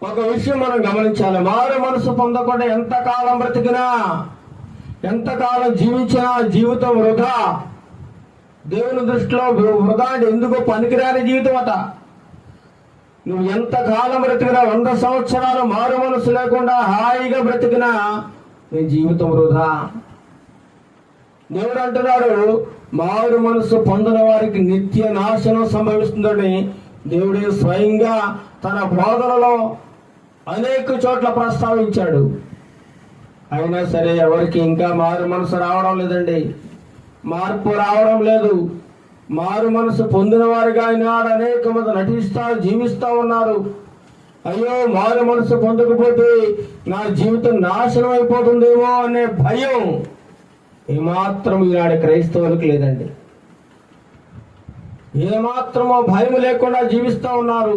ఒక విషయం మనం గమనించాలి. మారు మనసు పొందకుండా ఎంతకాలం బ్రతికినా, ఎంతకాలం జీవించినా జీవితం వృధా. దేవుని దృష్టిలో వృధా అంటే ఎందుకు పనికిరాని జీవితం అట. నువ్వు ఎంతకాలం బ్రతికినా, 100 సంవత్సరాలు మారు మనసు లేకుండా హాయిగా బ్రతికినా నీ జీవితం వృధా. దేవుడు అంటున్నాడు, మారు మనసు పొందిన వారికి నిత్య నాశనం సంభవిస్తుందని దేవుడే స్వయంగా తన బోధనలో అనేక చోట్ల ప్రస్తావించాడు. అయినా సరే ఎవరికి ఇంకా మారు మనసు రావడం లేదండి, మార్పు రావడం లేదు. మారు మనసు పొందిన వారిగా ఈనాడు అనేక మంది జీవిస్తూ ఉన్నారు. అయ్యో, మారు మనసు పొందకపోతే నా జీవితం నాశనం అయిపోతుందేమో అనే భయం ఏమాత్రం ఈనాడు క్రైస్తవులకు లేదండి. ఏమాత్రమో భయం లేకుండా జీవిస్తూ ఉన్నారు.